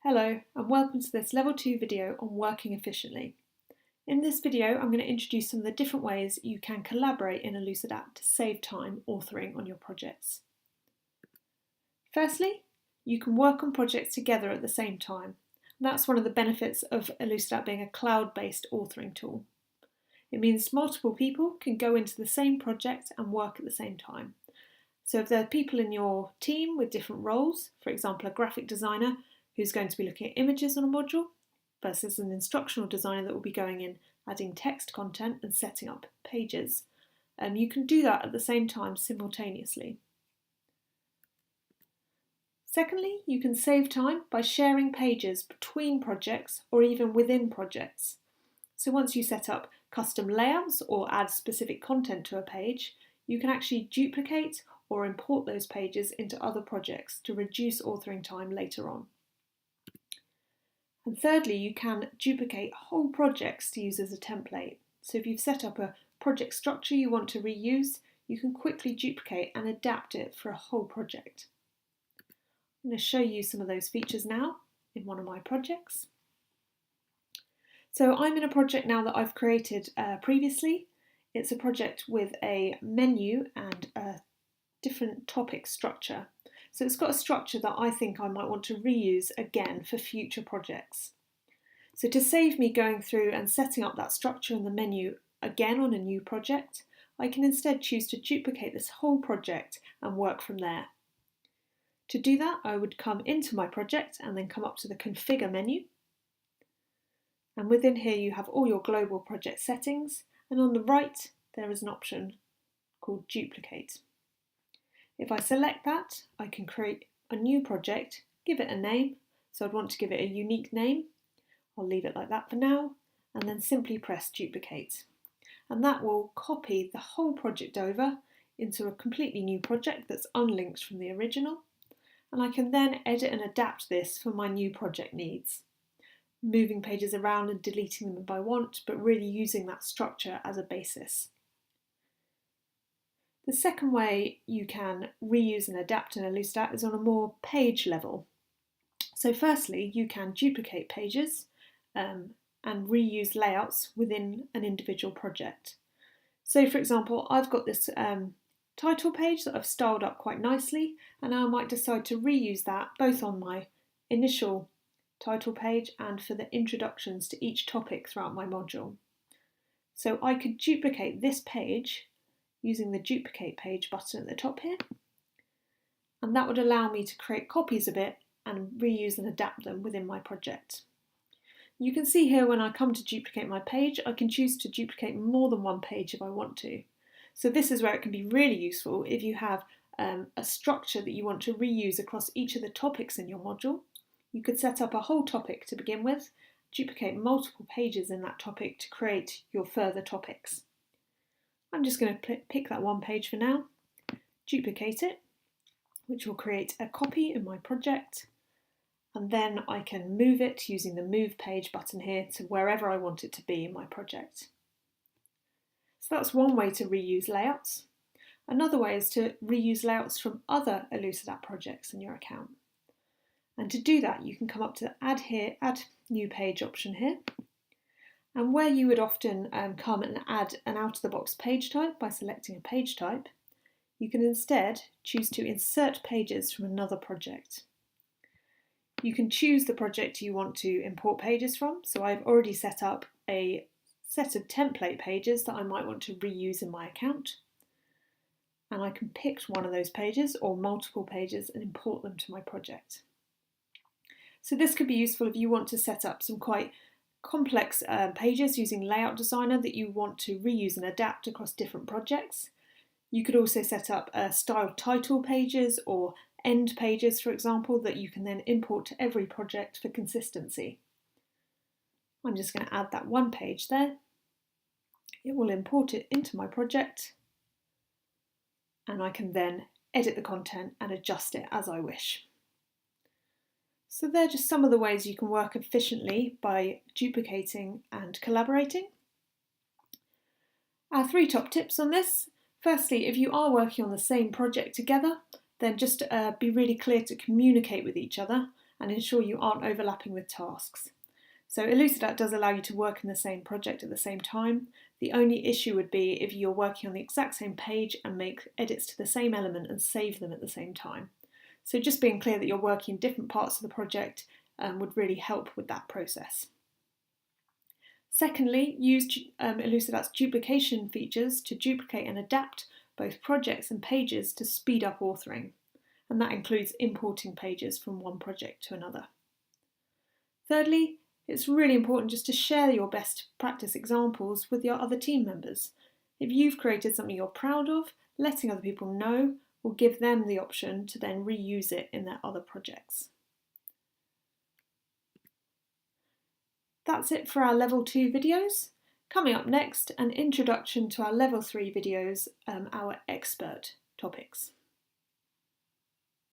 Hello and welcome to this Level 2 video on working efficiently. In this video I'm going to introduce some of the different ways you can collaborate in Elucidat to save time authoring on your projects. Firstly, you can work on projects together at the same time. That's one of the benefits of Elucidat being a cloud-based authoring tool. It means multiple people can go into the same project and work at the same time. So if there are people in your team with different roles, for example a graphic designer who's going to be looking at images on a module versus an instructional designer that will be going in adding text content and setting up pages, you can do that at the same time simultaneously. Secondly, you can save time by sharing pages between projects or even within projects. So once you set up custom layouts or add specific content to a page, you can actually duplicate or import those pages into other projects to reduce authoring time later on. And thirdly, you can duplicate whole projects to use as a template. So if you've set up a project structure you want to reuse, you can quickly duplicate and adapt it for a whole project. I'm going to show you some of those features now in one of my projects. So I'm in a project now that I've created previously. It's a project with a menu and a different topic structure. So it's got a structure that I think I might want to reuse again for future projects. So to save me going through and setting up that structure in the menu again on a new project, I can instead choose to duplicate this whole project and work from there. To do that, I would come into my project and then come up to the Configure menu. And within here you have all your global project settings, and on the right there is an option called Duplicate. If I select that, I can create a new project, give it a name, so I'd want to give it a unique name. I'll leave it like that for now, and then simply press Duplicate. And that will copy the whole project over into a completely new project that's unlinked from the original, and I can then edit and adapt this for my new project needs, moving pages around and deleting them if I want, but really using that structure as a basis. The second way you can reuse and adapt in Elucidat is on a more page level. So firstly, you can duplicate pages and reuse layouts within an individual project. So for example, I've got this title page that I've styled up quite nicely, and I might decide to reuse that both on my initial title page and for the introductions to each topic throughout my module. So I could duplicate this page using the Duplicate Page button at the top here, and that would allow me to create copies of it and reuse and adapt them within my project. You can see here when I come to duplicate my page, I can choose to duplicate more than one page if I want to. So this is where it can be really useful if you have a structure that you want to reuse across each of the topics in your module. You could set up a whole topic to begin with, duplicate multiple pages in that topic to create your further topics. I'm just going to pick that one page for now, duplicate it, which will create a copy in my project, and then I can move it using the Move Page button here to wherever I want it to be in my project. So that's one way to reuse layouts. Another way is to reuse layouts from other Elucidat projects in your account. And to do that, you can come up to the Add New Page option here. And where you would often come and add an out-of-the-box page type by selecting a page type, you can instead choose to insert pages from another project. You can choose the project you want to import pages from, so I've already set up a set of template pages that I might want to reuse in my account. And I can pick one of those pages or multiple pages and import them to my project. So this could be useful if you want to set up some quite complex pages using Layout Designer that you want to reuse and adapt across different projects. You could also set up styled title pages or end pages, for example, that you can then import to every project for consistency. I'm just going to add that one page there. It will import it into my project, and I can then edit the content and adjust it as I wish. So they're just some of the ways you can work efficiently by duplicating and collaborating. Our three top tips on this. Firstly, if you are working on the same project together, then just be really clear to communicate with each other and ensure you aren't overlapping with tasks. So Elucidat does allow you to work in the same project at the same time. The only issue would be if you're working on the exact same page and make edits to the same element and save them at the same time. So just being clear that you're working in different parts of the project would really help with that process. Secondly, use Elucidat's duplication features to duplicate and adapt both projects and pages to speed up authoring, and that includes importing pages from one project to another. Thirdly, it's really important just to share your best practice examples with your other team members. If you've created something you're proud of, letting other people know will give them the option to then reuse it in their other projects. That's it for our Level 2 videos. Coming up next, an introduction to our Level 3 videos, our expert topics.